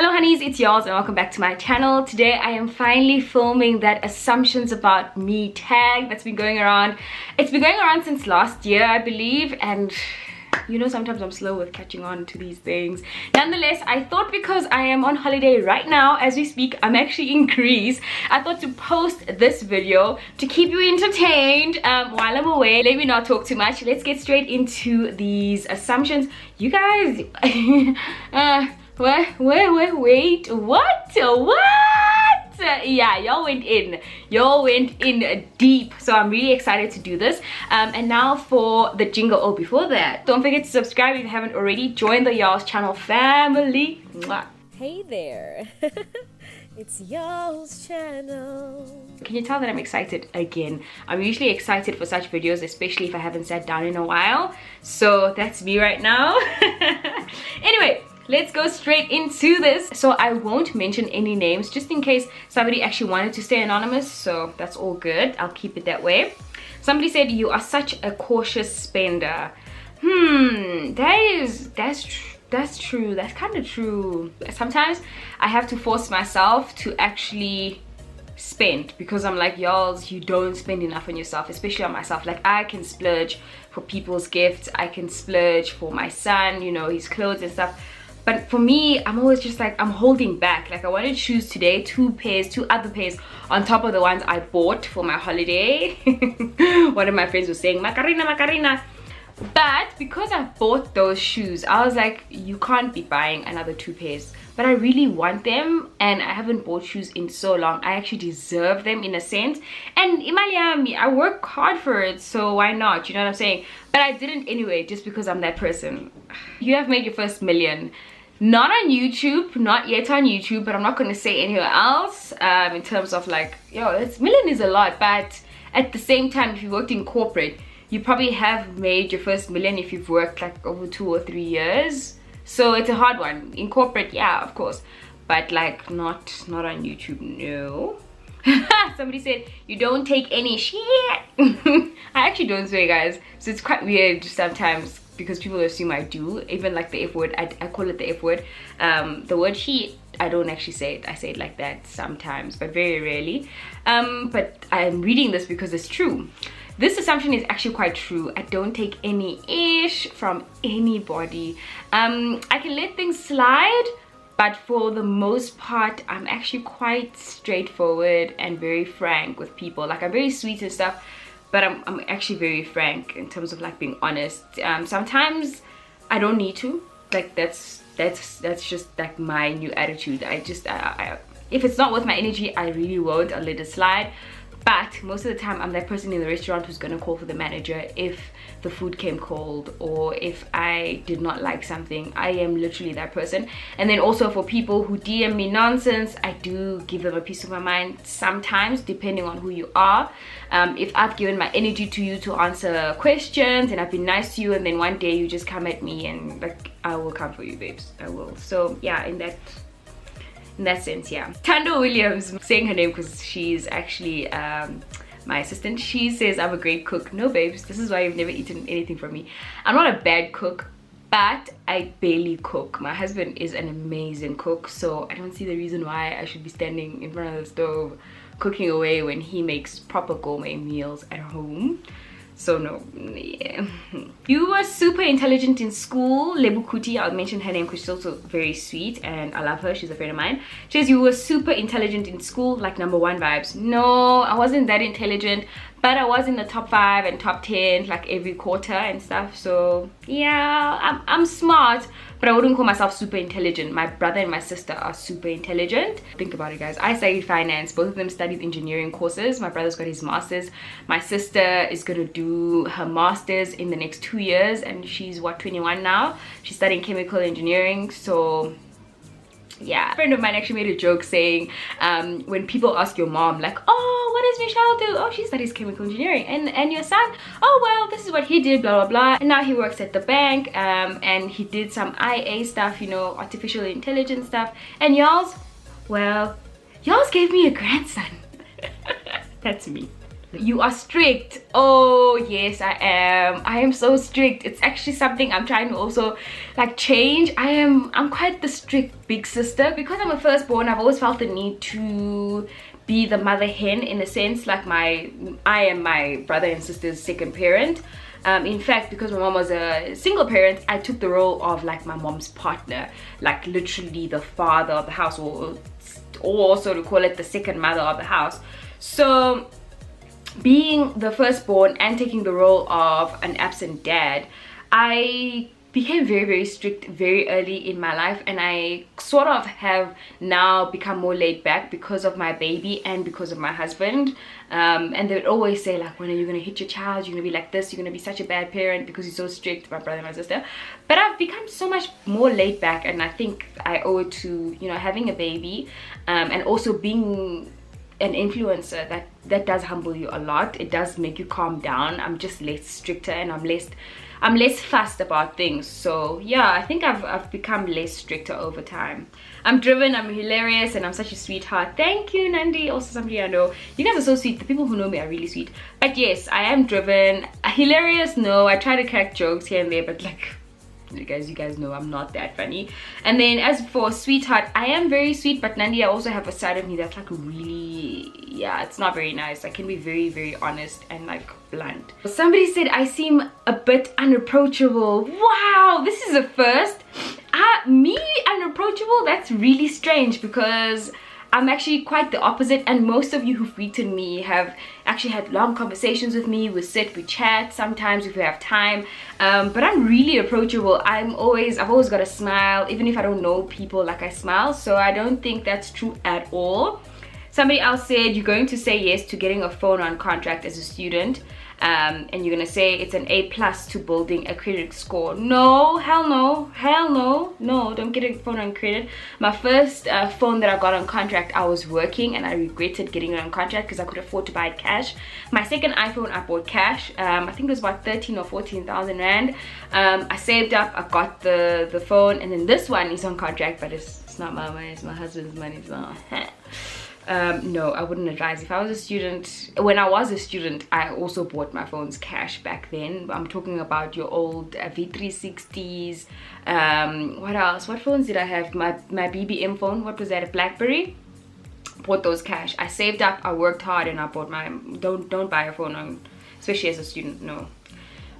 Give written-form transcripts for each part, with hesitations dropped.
Hello honeys, it's Yolz and welcome back to my channel. Today I am finally filming that assumptions about me tag that's been going around. It's been going around since last year, I believe, and you know, sometimes I'm slow with catching on to these things. Nonetheless, I thought because I am on holiday right now as we speak, I'm actually in Greece, I thought to post this video to keep you entertained while I'm away. Let me not talk too much. Let's get straight into these assumptions. You guys wait, what? Yeah, y'all went in deep, so I'm really excited to do this. And now for the jingle. Oh, before that, don't forget to subscribe if you haven't already. Join the Yolz channel family. Mwah. Hey there. It's Yolz channel. Can you tell that I'm excited again? I'm usually excited for such videos, especially if I haven't sat down in a while, so that's me right now. Anyway, let's go straight into this. So I won't mention any names just in case somebody actually wanted to stay anonymous, so that's all good. I'll keep it that way. Somebody said you are such a cautious spender. That's true. That's kind of true. Sometimes I have to force myself to actually spend because I'm like, Yolz, you don't spend enough on yourself, especially on myself. Like, I can splurge for people's gifts, I can splurge for my son, you know, his clothes and stuff. But for me, I'm always just like, I'm holding back. Like, I wanted shoes today, two other pairs on top of the ones I bought for my holiday. One of my friends was saying, Macarena. But because I bought those shoes, I was like, you can't be buying another two pairs. But I really want them, and I haven't bought shoes in so long. I actually deserve them in a sense. And imali, I work hard for it, so why not? You know what I'm saying? But I didn't anyway, just because I'm that person. You have made your first million. Not on YouTube, not yet on YouTube, but I'm not going to say anywhere else. In terms of like, yo, million is a lot, but at the same time, if you worked in corporate, you probably have made your first million if you've worked like over 2 or 3 years. So it's a hard one. In corporate, yeah, of course, but like not on YouTube, no. Somebody said you don't take any shit. I actually don't swear, guys, so it's quite weird sometimes because people assume I do. Even like the F word, I call it the F word. The word shit, I don't actually say it. I say it like that sometimes, but very rarely. But I'm reading this because it's true. This assumption is actually quite true. I don't take any ish from anybody. I can let things slide, but for the most part, I'm actually quite straightforward and very frank with people. Like, I'm very sweet and stuff, but I'm actually very frank in terms of like being honest. Sometimes I don't need to. Like, that's just like my new attitude. If it's not worth my energy, I really won't. I'll let it slide. But most of the time, I'm that person in the restaurant who's gonna call for the manager if the food came cold or if I did not like something. I am literally that person. And then also for people who DM me nonsense, I do give them a piece of my mind sometimes, depending on who you are. If I've given my energy to you to answer questions and I've been nice to you, and then one day you just come at me, and like, I will come for you, babes. I will. So yeah, in that sense, yeah. Tando Williams, saying her name because she's actually my assistant. She says I'm a great cook. No, babes, this is why you've never eaten anything from me. I'm not a bad cook, but I barely cook. My husband is an amazing cook, so I don't see the reason why I should be standing in front of the stove cooking away when he makes proper gourmet meals at home. So no, yeah. You were super intelligent in school. Lebukuti, I'll mention her name because she's also very sweet and I love her. She's a friend of mine. She says you were super intelligent in school, like #1 vibes. No, I wasn't that intelligent, but I was in the top 5 and top 10 like every quarter and stuff. So yeah, I'm smart, but I wouldn't call myself super intelligent. My brother and my sister are super intelligent. Think about it, guys. I studied finance. Both of them studied engineering courses. My brother's got his master's. My sister is gonna do her master's in the next 2 years, and she's what, 21 now. She's studying chemical engineering. So yeah, a friend of mine actually made a joke saying when people ask your mom like, oh, what does Michelle do? Oh, she studies chemical engineering. And your son? Oh, well, this is what he did, blah blah blah, and now he works at the bank, and he did some IA stuff, you know, artificial intelligence stuff. And Yolz, well, Yolz gave me a grandson. That's me. You are strict. Oh yes, I am so strict. It's actually something I'm trying to also like change. I'm quite the strict big sister. Because I'm a firstborn, I've always felt the need to be the mother hen, in a sense, like I am my brother and sister's second parent. In fact, because my mom was a single parent, I took the role of like my mom's partner, like literally the father of the house, or also to call it the second mother of the house. So being the firstborn and taking the role of an absent dad, I became very, very strict very early in my life, and I sort of have now become more laid back because of my baby and because of my husband. And they would always say like, when are you gonna hit your child? You're gonna be like this, you're gonna be such a bad parent because you're so strict, my brother and my sister. But I've become so much more laid back, and I think I owe it to, you know, having a baby, and also being an influencer. That does humble you a lot. It does make you calm down. I'm just less stricter, and I'm less fussed about things. So yeah, I think I've become less stricter over time. I'm driven, I'm hilarious, and I'm such a sweetheart. Thank you, Nandi. Also somebody I know. You guys are so sweet. The people who know me are really sweet. But yes, I am driven. Hilarious, no. I try to crack jokes here and there, but like, you guys know I'm not that funny. And then as for sweetheart, I am very sweet, but Nandi, I also have a side of me that's like really, yeah, it's not very nice. I can be very, very honest and like blunt. Somebody said I seem a bit unapproachable. Wow, this is a first. Me unapproachable? That's really strange, because I'm actually quite the opposite, and most of you who've greeted me have actually had long conversations with me. We sit, we chat sometimes if we have time, but I'm really approachable. I've always got a smile. Even if I don't know people, like, I smile. So I don't think that's true at all. Somebody else said you're going to say yes to getting a phone on contract as a student, and you're gonna say it's an A+ to building a credit score. No, hell no, hell no, no, don't get a phone on credit. My first phone that I got on contract, I was working, and I regretted getting it on contract because I could afford to buy it cash. My second iPhone I bought cash. I think it was about 13 or 14,000 rand. I saved up, I got the phone, and then this one is on contract, but it's not my money, it's my husband's money. So no, I wouldn't advise. If I was a student, when I was a student, I also bought my phones cash back then. I'm talking about your old V360s. What else? What phones did I have? My BBM phone. What was that? A BlackBerry. Bought those cash. I saved up, I worked hard, and I bought my. Don't buy a phone on, especially as a student. No.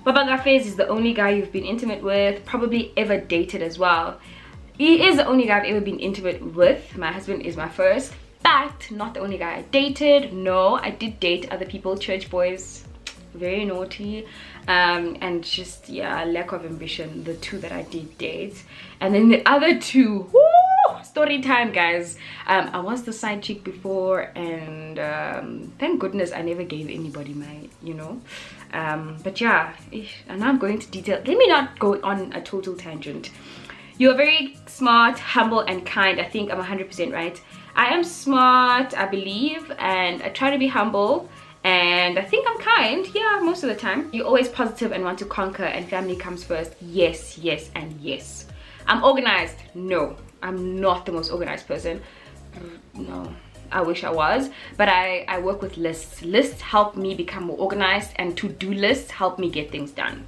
Baba Gafez is the only guy you've been intimate with, probably ever dated as well. He is the only guy I've ever been intimate with. My husband is my first. But not the only guy I dated. No, I did date other people, church boys, very naughty, and just, yeah, lack of ambition, the two that I did date. And then the other two, woo, story time, guys. I was the side chick before, and thank goodness I never gave anybody my, you know, but yeah, and now I'm going to detail. Let me not go on a total tangent. You're very smart, humble, and kind. I think I'm 100% right. I am smart, I believe, and I try to be humble, and I think I'm kind, yeah, most of the time. You're always positive and want to conquer, and family comes first. Yes, yes, and yes. I'm organized. No, I'm not the most organized person. No, I wish I was, but I work with lists. Lists help me become more organized, and to-do lists help me get things done.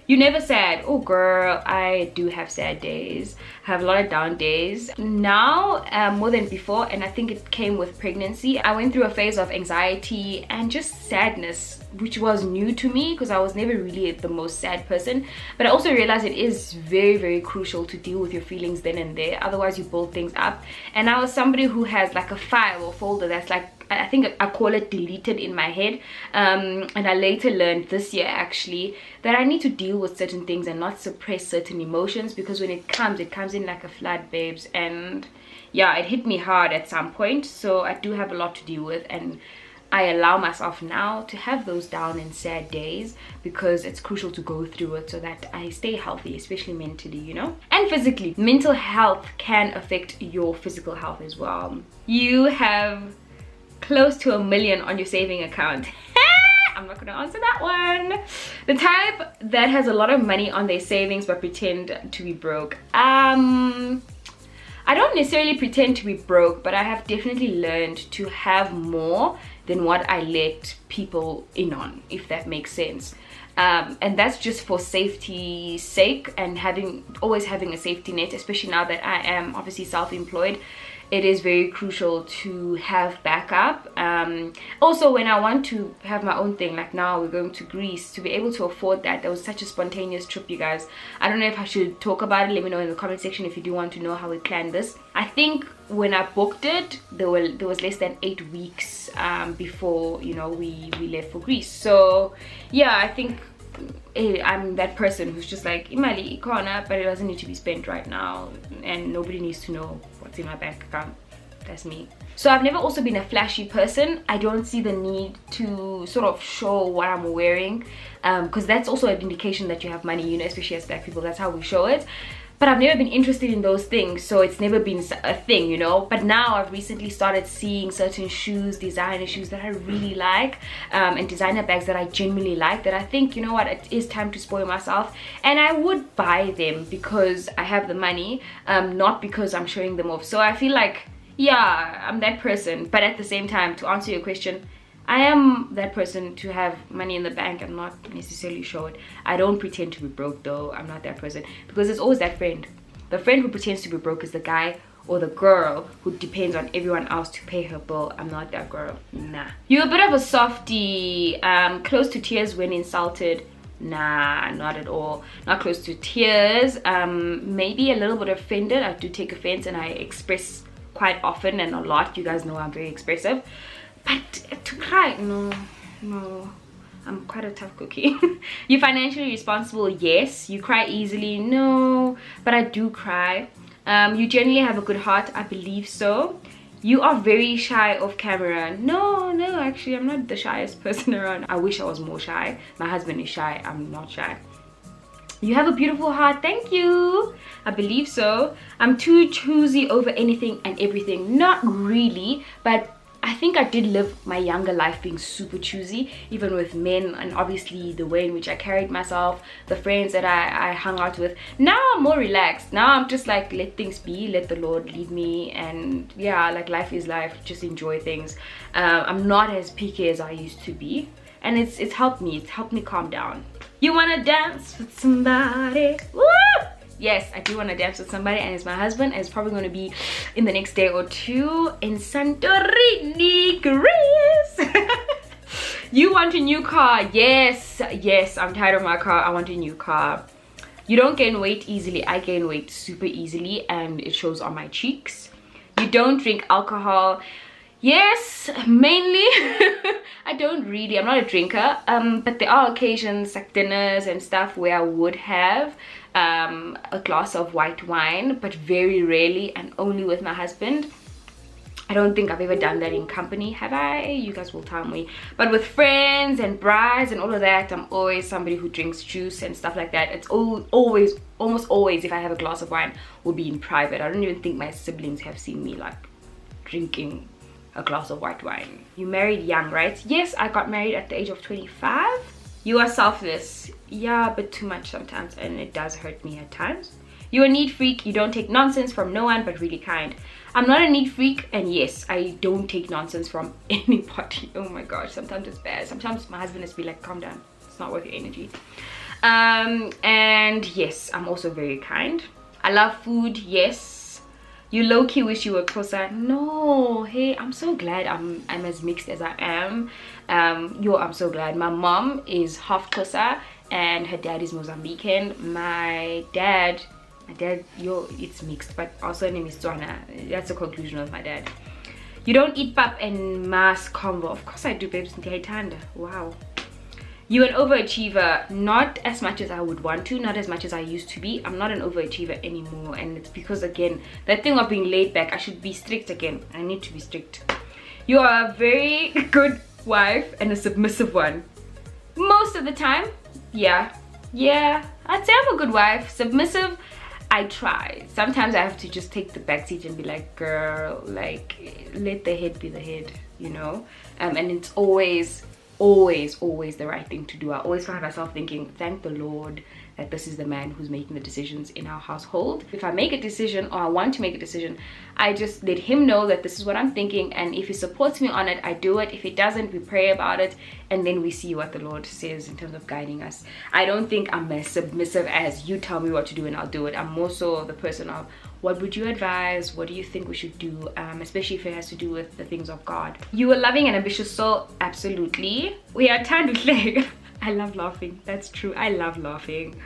You're never sad. Oh girl, I do have sad days. I have a lot of down days now, more than before, and I think it came with pregnancy. I went through a phase of anxiety and just sadness, which was new to me because I was never really the most sad person. But I also realized it is very, very crucial to deal with your feelings then and there, otherwise you build things up. And I was somebody who has like a file or folder that's like, I think I call it deleted in my head, and I later learned this year actually that I need to deal with certain things and not suppress certain emotions, because when it comes in like a flood, babes. And yeah, it hit me hard at some point, so I do have a lot to deal with, and I allow myself now to have those down and sad days because it's crucial to go through it so that I stay healthy, especially mentally, you know, and physically. Mental health can affect your physical health as well. You have close to 1 million on your saving account. I'm not gonna answer that one. The type that has a lot of money on their savings but pretend to be broke. I don't necessarily pretend to be broke, but I have definitely learned to have more than what I let people in on, if that makes sense. And that's just for safety's sake, and always having a safety net, especially now that I am obviously self-employed. It is very crucial to have backup. Also, when I want to have my own thing, like now we're going to Greece, to be able to afford that. That was such a spontaneous trip, you guys. I don't know if I should talk about it. Let me know in the comment section if you do want to know how we planned this. I think when I booked it, there was less than 8 weeks before, you know, we left for Greece. So yeah, I think I'm that person who's just like, imali ikona, but it doesn't need to be spent right now, and nobody needs to know what's in my bank account. That's me. So I've never also been a flashy person. I don't see the need to sort of show what I'm wearing, because that's also an indication that you have money, you know, especially as black people. That's how we show it. But I've never been interested in those things, so it's never been a thing, you know. But now I've recently started seeing certain shoes, designer shoes that I really like, and designer bags that I genuinely like, that I think, you know what, it is time to spoil myself. And I would buy them because I have the money, not because I'm showing them off. So I feel like, yeah, I'm that person. But at the same time, to answer your question, I am that person to have money in the bank and not necessarily show it. I don't pretend to be broke though. I'm not that person, because there's always that friend. The friend who pretends to be broke is the guy or the girl who depends on everyone else to pay her bill. I'm not that girl. Nah. You're a bit of a softie, close to tears when insulted. Nah, not at all. Not close to tears. Maybe a little bit offended. I do take offense, and I express quite often and a lot. You guys know I'm very expressive. But to cry, no, I'm quite a tough cookie. You're financially responsible, yes. You cry easily, no, but I do cry. You generally have a good heart, I believe so. You are very shy off camera. No, actually I'm not the shyest person around. I wish I was more shy. My husband is shy, I'm not shy. You have a beautiful heart, thank you. I believe so. I'm too choosy over anything and everything. Not really, but I think I did live my younger life being super choosy, even with men, and obviously the way in which I carried myself, the friends that I hung out with. Now I'm more relaxed. Now I'm just like, let things be, let the Lord lead me, and yeah, like life is life, just enjoy things. I'm not as picky as I used to be, and it's helped me calm down. You wanna dance with somebody? Woo! Yes, I do want to dance with somebody, and it's my husband, and it's probably going to be in the next day or two in Santorini, Greece. You want a new car? Yes, I'm tired of my car. I want a new car. You don't gain weight easily. I gain weight super easily, and it shows on my cheeks. You don't drink alcohol. Yes, mainly. I don't really, I'm not a drinker, but there are occasions like dinners and stuff where I would have a glass of white wine, but very rarely, and only with my husband. I don't think I've ever done that in company, have I? You guys will tell me. But with friends and brides and all of that, I'm always somebody who drinks juice and stuff like that. It's almost always, if I have a glass of wine, will be in private. I don't even think my siblings have seen me like drinking a glass of white wine. You married young, right? Yes, I got married at the age of 25. You are selfless. Yeah, but too much sometimes, and it does hurt me at times. You're a neat freak. You don't take nonsense from no one, but really kind. I'm not a neat freak, and yes, I don't take nonsense from anybody. Oh my gosh, sometimes it's bad. Sometimes my husband has to be like, calm down, it's not worth your energy. And yes, I'm also very kind. I love food, yes. You low-key wish you were closer. No, hey, I'm so glad I'm as mixed as I am. I'm so glad. My mom is half Xhosa and her dad is Mozambican. My dad, it's mixed, but also name is Tswana. That's the conclusion of my dad. You don't eat pap and mass combo. Of course I do, babes. Wow. You're an overachiever. Not as much as I would want to, not as much as I used to be. I'm not an overachiever anymore, and it's because, again, that thing of being laid back, I should be strict again. I need to be strict. You are a very good wife and a submissive one. Most of the time, yeah, I'd say I'm a good wife. Submissive, I try. Sometimes I have to just take the backseat and be like, girl, like, let the head be the head, you know. And it's always the right thing to do. I always find myself thinking, thank the Lord that this is the man who's making the decisions in our household. If I make a decision or I want to make a decision, I just let him know that this is what I'm thinking, and if he supports me on it, I do it. If he doesn't, we pray about it, and then we see what the Lord says in terms of guiding us. I don't think I'm as submissive as you tell me what to do and I'll do it. I'm more so the person of, what would you advise? What do you think we should do? Especially if it has to do with the things of God. You are loving and ambitious soul, absolutely. We are tandukle. I love laughing. That's true. I love laughing.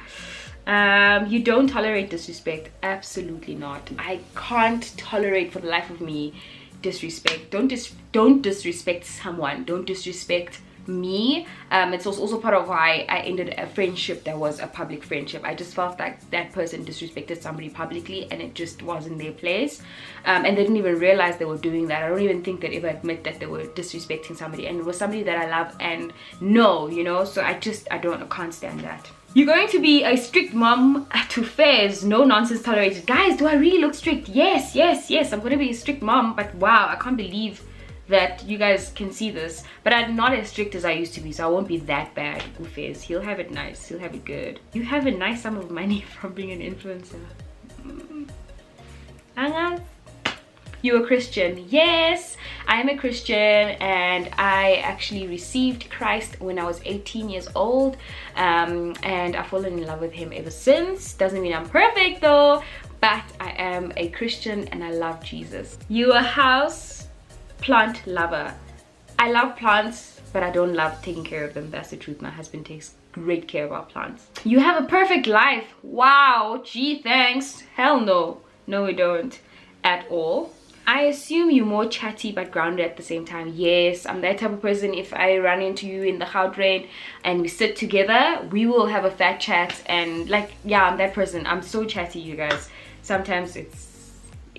You don't tolerate disrespect. Absolutely not. I can't tolerate for the life of me disrespect. Don't disrespect someone. Don't disrespect me. It's also part of why I ended a friendship that was a public friendship. I just felt like that person disrespected somebody publicly, and it just wasn't their place, and they didn't even realize they were doing that. I don't even think they'd ever admit that they were disrespecting somebody, and it was somebody that I love and know, you know. So I can't stand that. You're going to be a strict mom to Fairs, no nonsense tolerated. Guys, do I really look strict? Yes, I'm going to be a strict mom, but wow, I can't believe that you guys can see this. But I'm not as strict as I used to be, so I won't be that bad. Fairs, he'll have it nice, he'll have it good. You have a nice sum of money from being an influencer. You a Christian? Yes, I am a Christian, and I actually received Christ when I was 18 years old, and I've fallen in love with him ever since. Doesn't mean I'm perfect though, but I am a Christian and I love Jesus. You a house plant lover? I love plants, but I don't love taking care of them. That's the truth. My husband takes great care of our plants. You have a perfect life. Wow, gee, thanks. Hell no. No, we don't at all. I assume you're more chatty but grounded at the same time. Yes, I'm that type of person. If I run into you in the Gautrain and we sit together, we will have a fat chat, and like, yeah, I'm that person. I'm so chatty, you guys. Sometimes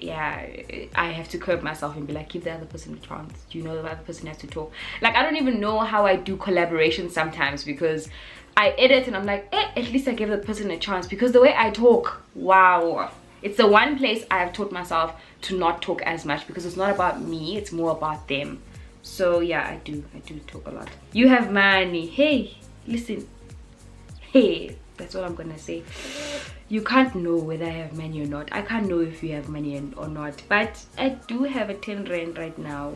I have to curb myself and be like, give the other person a chance. You know, the other person has to talk. Like, I don't even know how I do collaboration sometimes, because I edit and I'm like, at least I gave the person a chance, because the way I talk, wow. It's the one place I have taught myself to not talk as much, because it's not about me, it's more about them. So yeah, I do talk a lot. You have money. Hey, listen. Hey, that's what I'm gonna say. You can't know whether I have money or not. I can't know if you have money or not, but I do have a 10 rand right now.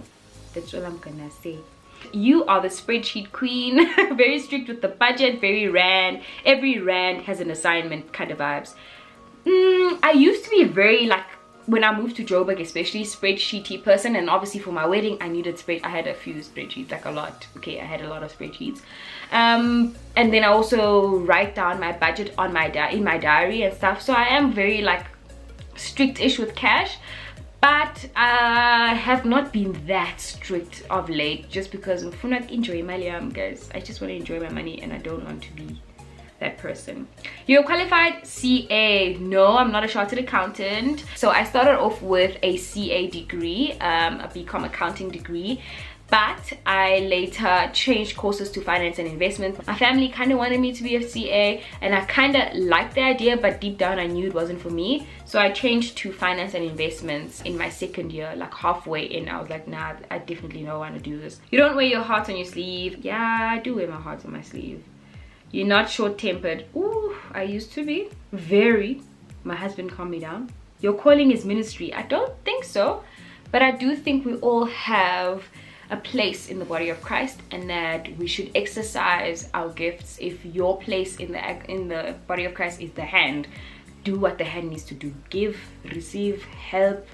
That's all I'm gonna say. You are the spreadsheet queen. Very strict with the budget, very rand. Every rand has an assignment kind of vibes. I used to be very, like, when I moved to Joburg especially, spreadsheety person, and obviously for my wedding I needed I had a few spreadsheets, like a lot. Okay, I had a lot of spreadsheets, and then I also write down my budget on in my diary and stuff. So I am very like strict-ish with cash, but I have not been that strict of late, just because I'm not enjoying my life, guys. I just want to enjoy my money, and I don't want to be that person. You're a qualified CA. No, I'm not a chartered accountant. So I started off with a CA degree, a BCom accounting degree, but I later changed courses to finance and investment. My family kind of wanted me to be a CA, and I kind of liked the idea, but deep down I knew it wasn't for me. So I changed to finance and investments in my second year. Like halfway in, I was like, nah, I definitely don't want to do this. You don't wear your heart on your sleeve. Yeah, I do wear my heart on my sleeve. You're not short-tempered. Ooh, I used to be. Very. My husband calmed me down. Your calling is ministry. I don't think so. But I do think we all have a place in the body of Christ, and that we should exercise our gifts. If your place in the body of Christ is the hand, do what the hand needs to do. Give, receive, help.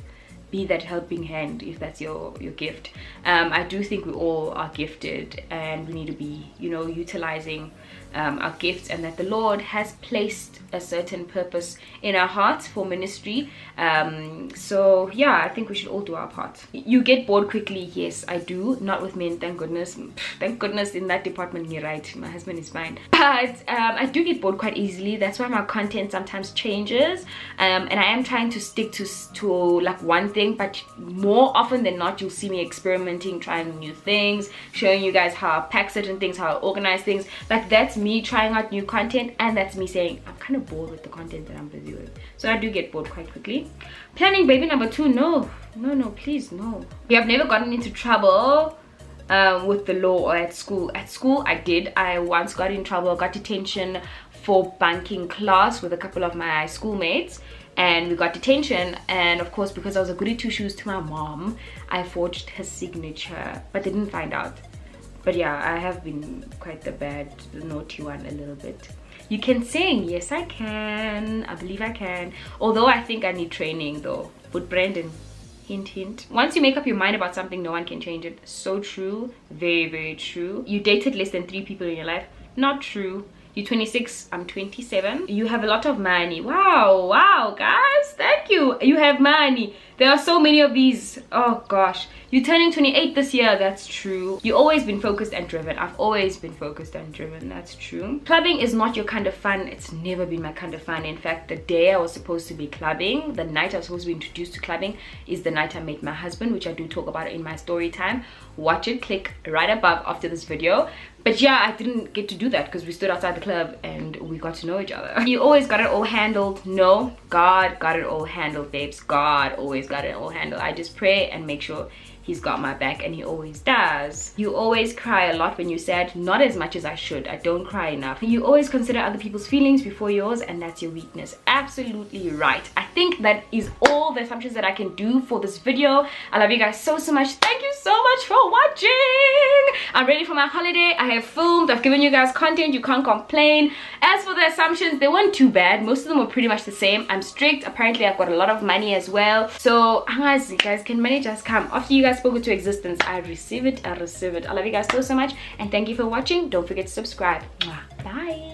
Be that helping hand if that's your gift. I do think we all are gifted, and we need to be, you know, utilizing our gifts, and that the Lord has placed a certain purpose in our hearts for ministry. So yeah, I think we should all do our part. You get bored quickly. Yes, I do. Not with men, thank goodness. Thank goodness in that department. You're right, my husband is fine, but I do get bored quite easily. That's why my content sometimes changes, and I am trying to stick to like one thing, but more often than not you'll see me experimenting, trying new things, showing you guys how I pack certain things, how I organize things. Like, that's me trying out new content, and that's me saying I'm kind of bored with the content that I'm busy with. So I do get bored quite quickly. Planning baby number 2, no, please, no. We have never gotten into trouble with the law or at school. At school I did. I once got in trouble, got detention for bunking class with a couple of my schoolmates, and we got detention. And of course, because I was a goody two shoes to my mom, I forged her signature, but they didn't find out. But yeah, I have been quite the naughty one a little bit. You can sing. Yes, I can. I believe I can. Although I think I need training though. But Brandon, hint, hint. Once you make up your mind about something, no one can change it. So true. Very, very true. You dated less than 3 people in your life. Not true. You're 26, I'm 27. You have a lot of money. Wow, guys, thank you. You have money. There are so many of these. Oh gosh, you're turning 28 this year. That's true. You've always been focused and driven. I've always been focused and driven. That's true. Clubbing is not your kind of fun. It's never been my kind of fun. In fact, the day I was supposed to be clubbing, the night I was supposed to be introduced to clubbing, is the night I met my husband, which I do talk about in my story time. Watch it, click right above after this video. But yeah, I didn't get to do that because we stood outside the club and we got to know each other. You always got it all handled. No, God got it all handled, babes. God always got it all handled. I just pray and make sure he's got my back, and he always does. You always cry a lot when you're sad. Not as much as I should. I don't cry enough. You always consider other people's feelings before yours, and that's your weakness. Absolutely right. I think that is all the assumptions that I can do for this video. I love you guys so much. Thank you so much for watching. I'm ready for my holiday. I have filmed. I've given you guys content. You can't complain. As for the assumptions, they weren't too bad. Most of them were pretty much the same. I'm strict. Apparently, I've got a lot of money as well. So, you guys, can money just come? After you guys spoke into existence, I receive it. I love you guys so much, and thank you for watching. Don't forget to subscribe. Bye.